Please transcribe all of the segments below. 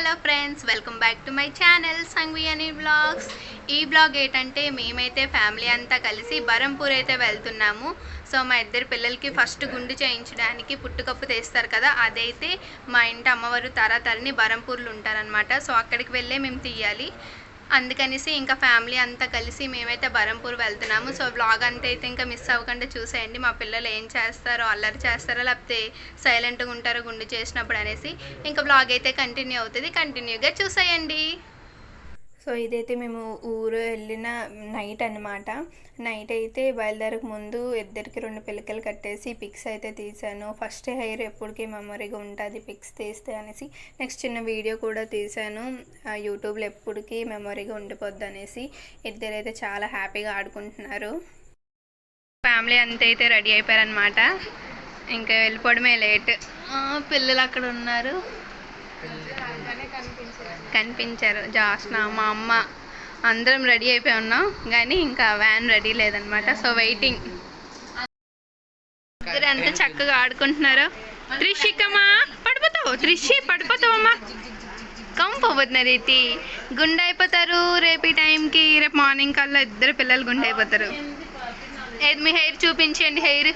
Hello friends, welcome back to my channel Sanghavi అని blogs. ఈ blog ఏంటంటే మేమైతే ఫ్యామిలీ అంతా కలిసి బరంపూర్ అయితే వెళ్తున్నాము. సో మా ఇద్దరు పిల్లలకి ఫస్ట్ గుండు చేయించడానికి పుట్టుకప్పు తీస్తారు కదా, అదైతే మా ఇంటి అమ్మవారు తరతరిని బరంపూర్లో ఉంటారనమాట. సో అక్కడికి వెళ్ళే మేము తీయాలి. అందుకనేసి ఇంకా ఫ్యామిలీ అంతా కలిసి మేమైతే బరంపూర్ వెళ్తున్నాము. సో బ్లాగ్ అంతా అయితే ఇంకా మిస్ అవ్వకుండా చూసేయండి. మా పిల్లలు ఏం చేస్తారో, అల్లరి చేస్తారో లేకపోతే సైలెంట్గా ఉంటారో గుండు చేసినప్పుడు అనేసి. ఇంకా బ్లాగ్ అయితే కంటిన్యూ అవుతుంది, కంటిన్యూగా చూసేయండి. సో ఇదైతే మేము ఊరు వెళ్ళిన నైట్ అనమాట. నైట్ అయితే బయలుదేరక ముందు ఇద్దరికి 2 పిలకలు కట్టేసి పిక్స్ అయితే తీసాను. ఫస్ట్ హెయిర్ ఎప్పటికీ మెమరీగా ఉంటుంది పిక్స్ తీస్తే అనేసి. నెక్స్ట్ చిన్న వీడియో కూడా తీసాను, యూట్యూబ్లో ఎప్పటికీ మెమరీగా ఉండిపోద్ది అనేసి. ఇద్దరైతే చాలా హ్యాపీగా ఆడుకుంటున్నారు. ఫ్యామిలీ అంతా అయితే రెడీ అయిపోయారనమాట. ఇంకా వెళ్ళిపోవడమే లేట్. పిల్లలు అక్కడ ఉన్నారు, కనిపించారు. జాస్న, మా అమ్మ అందరం రెడీ అయిపోయి ఉన్నాం, కానీ ఇంకా వ్యాన్ రెడీ లేదనమాట. So waiting. ఇద్దరు ఎంత చక్కగా ఆడుకుంటున్నారో. త్రిషికమ్మా పడిపోతావు, త్రిషి పడిపోతావమ్మా. కంపోతున్నారు రీతి, గుండె అయిపోతారు రేపు ఈ టైంకి. రేపు మార్నింగ్ కల్లా ఇద్దరు పిల్లలు గుండె అయిపోతారు. ఏది మీ హెయిర్ చూపించండి. హెయిర్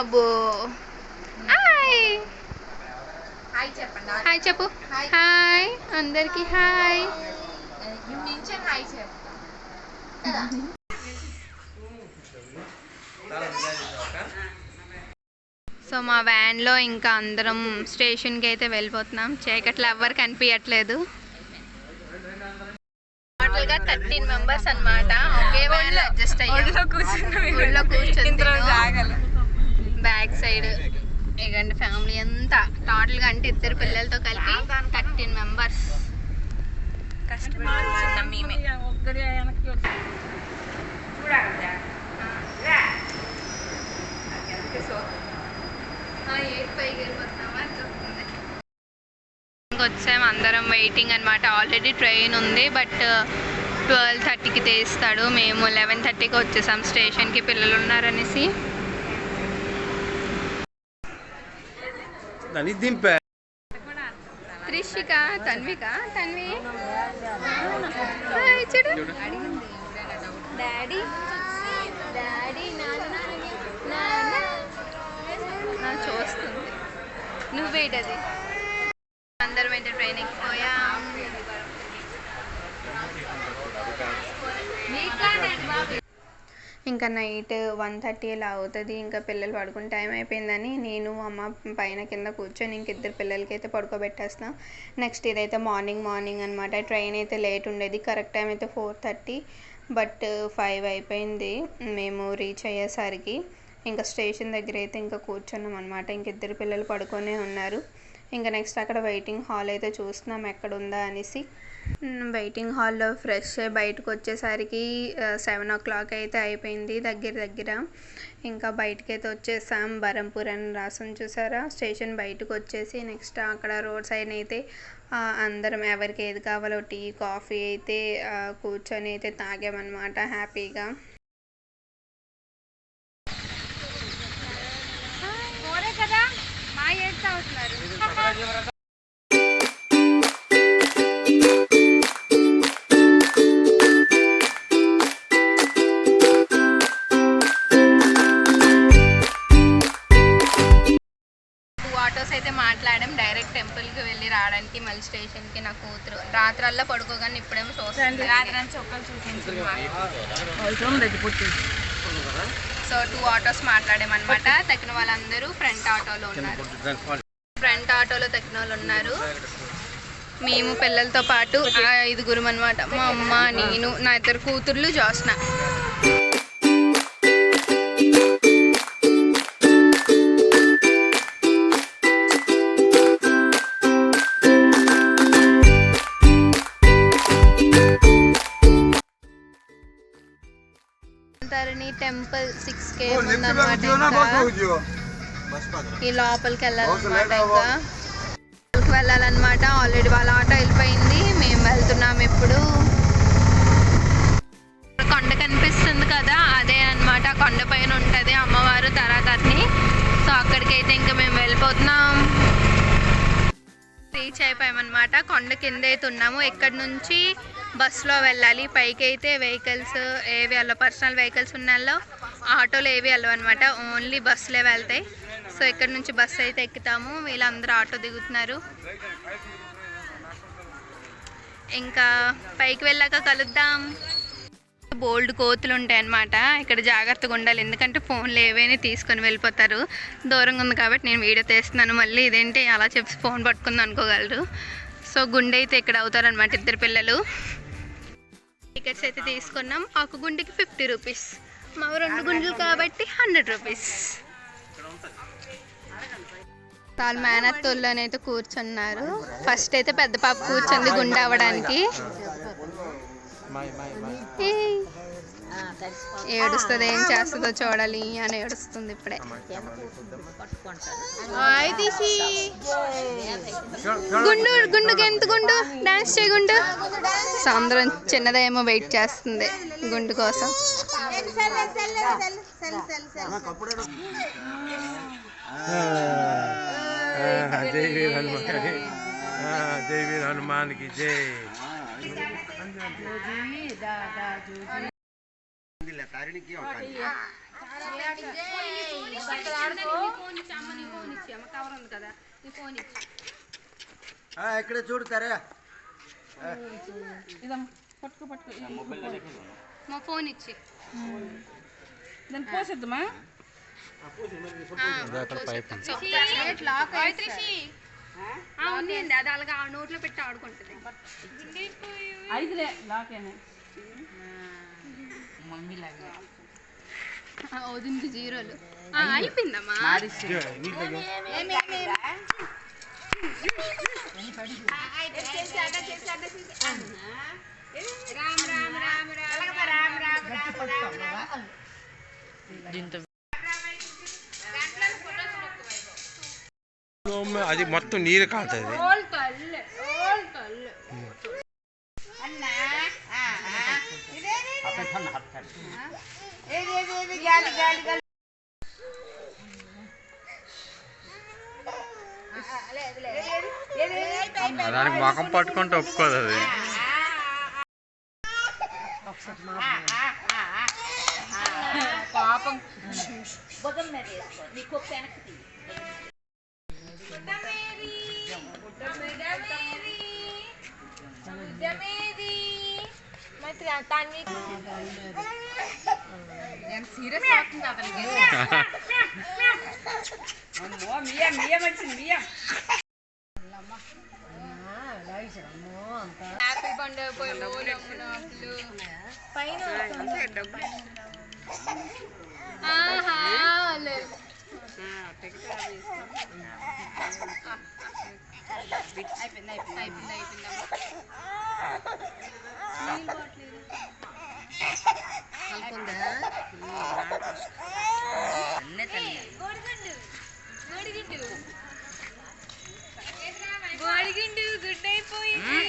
అబ్బో. హాయ్ చెప్పు. హాయ్ అందరికి. హాయ్. సో మా వ్యాన్లో ఇంకా అందరం స్టేషన్కి అయితే వెళ్ళిపోతున్నాం. చీకట్లో ఎవ్వరు కనిపించట్లేదు. టోటల్గా 13 మెంబర్స్ అనమాట. ఒకే వ్యాన్లో అడ్జస్ట్ అయ్యాం. కూర్చొని బ్యాక్ సైడ్ ఇగండి ఫ్యామిలీ అంతా టోటల్గా, అంటే ఇద్దరు పిల్లలతో కలిపి 13 మెంబర్స్. కష్టపడుతున్నాం మేమే. వచ్చాము అందరం వెయిటింగ్ అనమాట. ఆల్రెడీ ట్రైన్ ఉంది, బట్ 12:30కి తీస్తాడు. మేము 11:30కి వచ్చేసాం స్టేషన్కి, పిల్లలు ఉన్నారనేసి. త్రిషిక, తన్విక, తన్వి చూడు. డాడీ డాడీ నాన్న చూస్తుంది. నువ్వేటది. అందరం అయితే ట్రైన్ ఎక్కిపోయా. ఇంకా నైట్ 1:30 ఇలా అవుతుంది. ఇంకా పిల్లలు పడుకునే టైం అయిపోయిందని నేను అమ్మ పైన కింద కూర్చొని ఇంక ఇద్దరు పిల్లలకి అయితే పడుకోబెట్టేస్తాం. నెక్స్ట్ ఇదైతే మార్నింగ్ అనమాట. ట్రైన్ అయితే లేట్ ఉండేది. కరెక్ట్ టైం అయితే 4:30, బట్ 5 అయిపోయింది మేము రీచ్ అయ్యేసరికి. ఇంకా స్టేషన్ దగ్గర అయితే ఇంకా కూర్చున్నాం అనమాట. ఇంక ఇద్దరు పిల్లలు పడుకొనే ఉన్నారు. ఇంకా నెక్స్ట్ అక్కడ వెయిటింగ్ హాల్ అయితే చూస్తున్నాం ఎక్కడ ఉందా అనేసి. వెయిటింగ్ హాల్లో ఫ్రెష్ బయటకు వచ్చేసరికి 7 o'clock అయితే అయిపోయింది దగ్గర. ఇంకా బయటకి అయితే వచ్చేసాం. బరంపూర్ అని రాసం చూసారా. స్టేషన్ బయటకు వచ్చేసి నెక్స్ట్ అక్కడ రోడ్ సైడ్ అయితే అందరం ఎవరికి ఏది కావాలో టీ కాఫీ అయితే కూర్చొని అయితే తాగామన్నమాట హ్యాపీగా. ఆటోస్ అయితే మాట్లాడాం డైరెక్ట్ టెంపుల్కి వెళ్ళి రావడానికి, మళ్ళీ స్టేషన్కి. నా కూతురు రాత్రల్లా పడుకోగానే ఇప్పుడేమో చూస్తుంది. సో 2 ఆటోస్ మాట్లాడామన్నమాట. తగిన వాళ్ళందరూ ఫ్రంట్ ఆటోలో ఉన్నారు. తగిన వాళ్ళు ఉన్నారు. మేము పిల్లలతో పాటు 5 అనమాట. మా అమ్మ, నేను, నా 2 కూతుర్లు, జోస్న. టెంపుల్ 6K ఉందన్నమాట. ఈ లోపలికి వెళ్ళాలన్నమాట. ఆల్రెడీ వాళ్ళ ఆటో వెళ్ళిపోయింది, మేము వెళ్తున్నాం ఇప్పుడు. కొండ కనిపిస్తుంది కదా, అదే అనమాట. కొండ పైన ఉంటుంది అమ్మవారు తరతరిని. సో అక్కడికైతే ఇంకా మేము వెళ్ళిపోతున్నాం. రీచ్ అయిపోయామన్నమాట. కొండ కింద అయితే ఉన్నాము. ఇక్కడ నుంచి బస్సులో వెళ్ళాలి. పైకి అయితే వెహికల్స్ ఏవి వెళ్ళవు, పర్సనల్ వెహికల్స్ ఉన్నాలో ఆటోలు ఏవి వెళ్ళవు అనమాట. ఓన్లీ బస్సులే వెళ్తాయి. సో ఇక్కడ నుంచి బస్సు అయితే ఎక్కుతాము. వీళ్ళందరూ ఆటో దిగుతున్నారు. ఇంకా పైకి వెళ్ళాక కలుద్దాం. బోల్డ్ కోతులు ఉంటాయి అన్నమాట. ఇక్కడ జాగ్రత్తగా ఉండాలి, ఎందుకంటే ఫోన్లు ఏవైనా తీసుకొని వెళ్ళిపోతారు. దూరంగా ఉంది కాబట్టి నేను వీడియో తీస్తున్నాను. మళ్ళీ ఇదేంటి అలా చెప్పి ఫోన్ పట్టుకుంది అనుకోగలరు. సో గుండె అయితే ఇక్కడ అవుతారనమాట ఇద్దరు పిల్లలు. టికెట్స్ అయితే తీసుకున్నాం. ఒక గుండెకి 50 రూపీస్, మా 2 గుండెలు కాబట్టి 100 రూపీస్. వాళ్ళ మేనత్తోళ్ళనైతే కూర్చున్నారు. ఫస్ట్ అయితే పెద్ద పాప కూర్చుంది గుండె అవ్వడానికి. ఏడుస్తుంది, ఏం చేస్తుందో చూడాలి అని ఏడుస్తుంది ఇప్పుడే. గుండు గుండుకి ఎంత గుండు డాన్స్ చేయ గుండు. సో అందరం చిన్నదేమో వెయిట్ చేస్తుంది గుండు కోసం. जय वीर हनुमान, जय वीर हनुमान की जय। ఇక్కడ చూడతారా మా ఫోన్ ఇచ్చి దాన్ని పోసేద్దామా? ఉంది, అది అలాగా నోట్లో పెట్టి ఆడుకుంటుంది. ఐదులే లాకేనే వదింది జీరోలు అయిపోయిందమ్మా. అది మొత్తం నీరు కాలుతుంది. దానికి మొఖం పట్టుకుంటే ఒప్పుకోదు అది. పాపం సీరియస్ అవుతుంది అతనికి. మియం వచ్చింది మియం. హ్యాపీ పండుగ పైన గోడిగిండు గుడ్ అయిపోయింది.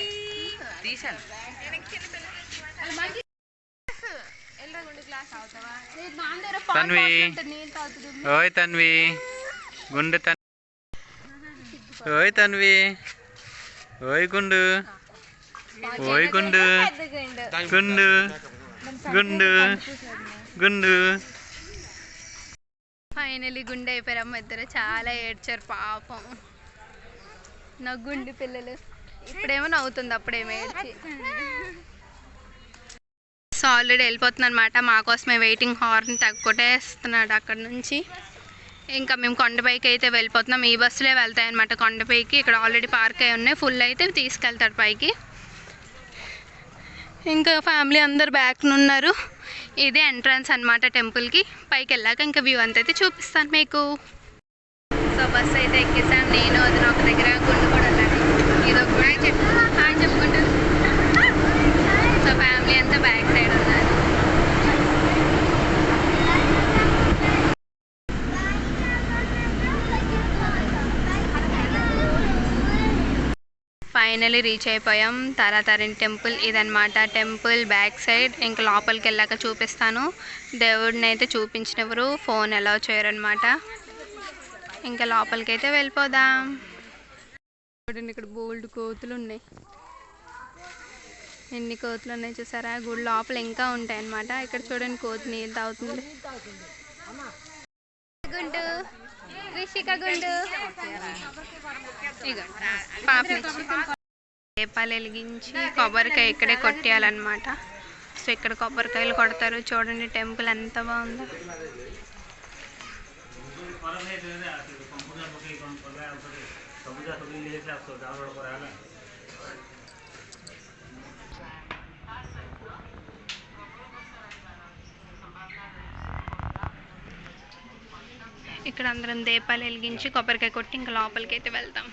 తీసాను. తన్వి, ఓయ్ తన్వి, గుండు ఓయ్ తన్వి, ఓయ్ గుండు, ఓయ్ గుండు, గుండు గుండు గుండు. ఫైనలీ గుండె అయిపోయారమ్మ ఇద్దరు. చాలా ఏడ్చారు పాపం నా గుండి పిల్లలు. ఇప్పుడేమో నవ్వుతుంది, అప్పుడేమో ఏడ్చి. సో ఆల్రెడీ వెళ్ళిపోతుంది అనమాట. మా కోసమే వెయిటింగ్, హార్న్ తగ్గొట్టేస్తున్నాడు అక్కడ నుంచి. ఇంకా మేము కొండపైకి అయితే వెళ్ళిపోతున్నాం. ఈ బస్సులే వెళ్తాయి అనమాట కొండపైకి. ఇక్కడ ఆల్రెడీ పార్క్ అయి ఉన్నాయి. ఫుల్ అయితే తీసుకెళ్తాడు పైకి. ఇంకా ఫ్యామిలీ అందరు బ్యాక్ ఉన్నారు. ఇదే ఎంట్రన్స్ అనమాట టెంపుల్కి. పైకి వెళ్ళాక ఇంకా వ్యూ అంతా అయితే చూపిస్తాను మీకు. సో బస్సు అయితే ఎక్కేసాను నేను. అది ఒక దగ్గర గుండు కూడా ఉన్నాడు. ఇది ఒక చెప్పుకుంటాను. సో ఫ్యామిలీ అంతా బ్యాక్ సైడ్ ఉన్నారు. ఫైనలీ రీచ్ అయిపోయాం. తారాతారిణి టెంపుల్ ఇదనమాట. Temple back side. ఇంకా లోపలికి వెళ్ళాక చూపిస్తాను. దేవుడిని అయితే చూపించినప్పుడు ఫోన్ అలౌ చేయరనమాట. ఇంకా లోపలికి అయితే వెళ్ళిపోదాం. చూడండి ఇక్కడ బోల్డ్ కోతులు ఉన్నాయి. ఎన్ని కోతులు ఉన్నాయి చూసారా. గుడి లోపల ఇంకా ఉంటాయి అన్నమాట. ఇక్కడ చూడండి కోతి నీళ్ళు తాగుతుంది. గుండు రిషిక గుండు దీపాలు వెలిగించి కొబ్బరికాయ ఇక్కడే కొట్టేయాలన్నమాట. సో ఇక్కడ కొబ్బరికాయలు కొడతారు. చూడండి టెంపుల్ ఎంత బాగుందో. ఇక్కడ అందరం దీపాలు వెలిగించి కొబ్బరికాయ కొట్టి ఇంకా లోపలికి అయితే వెళ్తాం.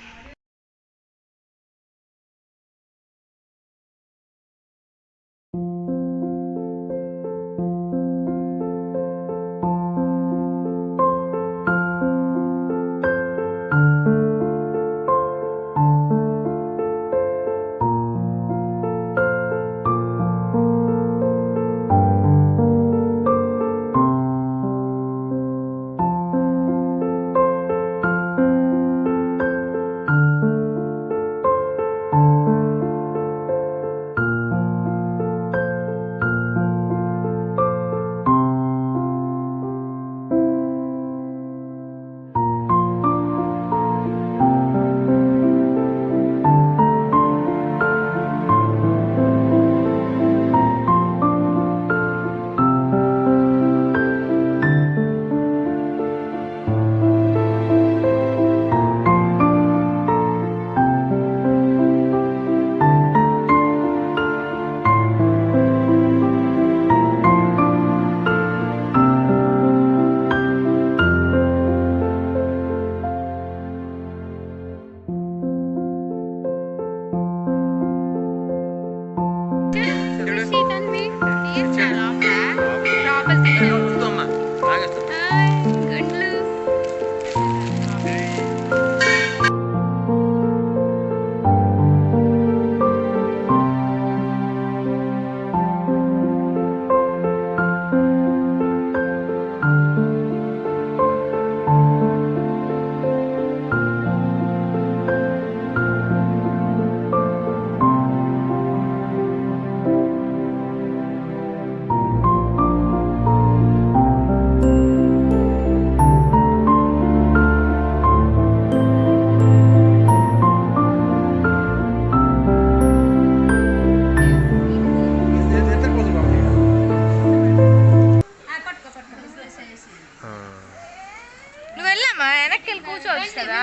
నువ్వు వెళ్ళమ్మా, వెనక్కి వెళ్ళి కూర్చోవచ్చు కదా.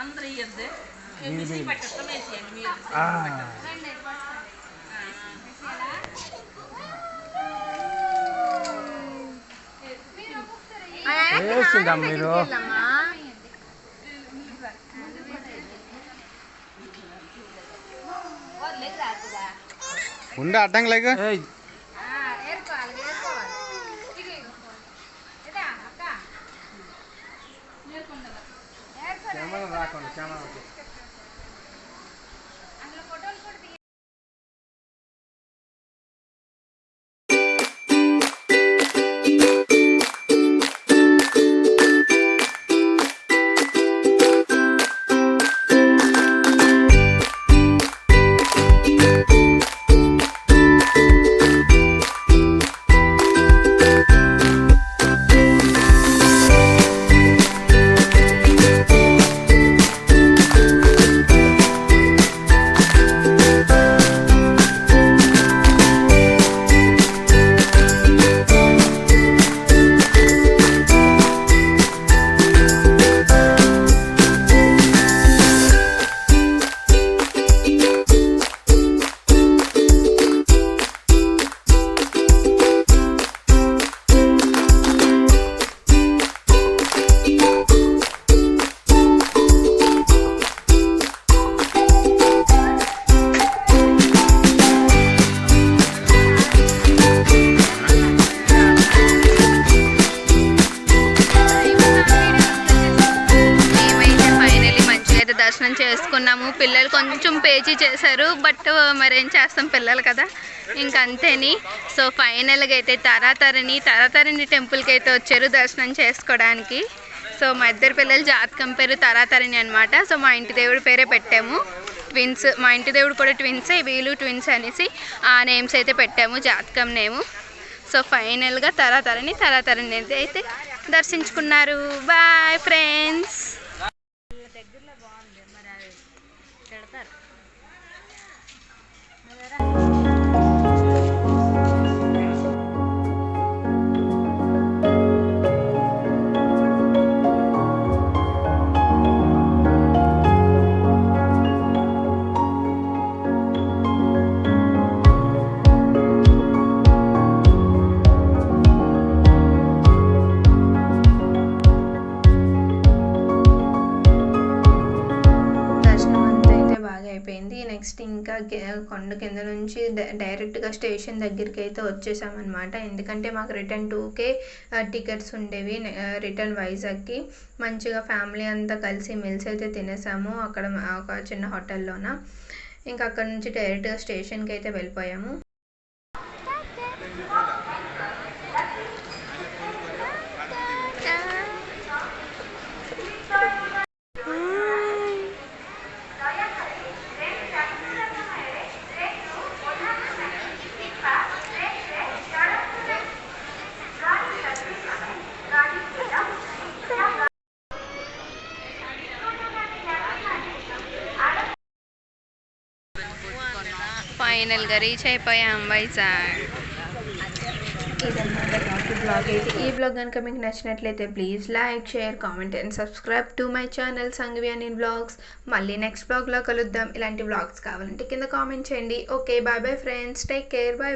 అందరూ ఇయ్యద్దు. మీరు ఉండే అడ్డం లేక దర్శనం చేసుకున్నాము. పిల్లలు కొంచెం పేచీ చేశారు, బట్ మరేం చేస్తాం, పిల్లలు కదా, ఇంక అంతేని. సో ఫైనల్గా అయితే తారాతారిణి టెంపుల్కి అయితే వచ్చారు దర్శనం చేసుకోవడానికి. సో మా ఇద్దరు పిల్లలు జాతకం పేరు తరాతరిణి అనమాట. సో మా ఇంటి దేవుడి పేరే పెట్టాము. ట్విన్స్, మా ఇంటి దేవుడు కూడా ట్విన్సే, వీళ్ళు ట్విన్స్ అనేసి ఆ నేమ్స్ అయితే పెట్టాము, జాతకం నేము. సో ఫైనల్గా తరాతరిణి అయితే దర్శించుకున్నారు. Bye friends. అయిపోయింది. నెక్స్ట్ ఇంకా కొండ కింద నుంచి డైరెక్ట్గా స్టేషన్ దగ్గరికి అయితే వచ్చేసామన్నమాట. ఎందుకంటే మాకు రిటర్న్ 2కే టికెట్స్ ఉండేవి రిటర్న్ వైజాగ్కి. మంచిగా ఫ్యామిలీ అంతా కలిసి మెల్స్ అయితే తినేసాము అక్కడ ఒక చిన్న హోటల్లోన. ఇంకా అక్కడ నుంచి డైరెక్ట్గా స్టేషన్కి అయితే వెళ్ళిపోయాము. ఫైనల్గా రీచ్ అయిపోయాం వైజాగ్. ఇదన్నమాట బ్లాగ్ అయితే. ఈ బ్లాగ్ కనుక మీకు నచ్చినట్లయితే please like, share, comment and subscribe to my channel Sanghavi అని బ్లాగ్స్. మళ్ళీ నెక్స్ట్ బ్లాగ్లో కలుద్దాం. ఇలాంటి బ్లాగ్స్ కావాలంటే కింద కామెంట్ చేయండి. Okay, bye bye friends, take care, bye.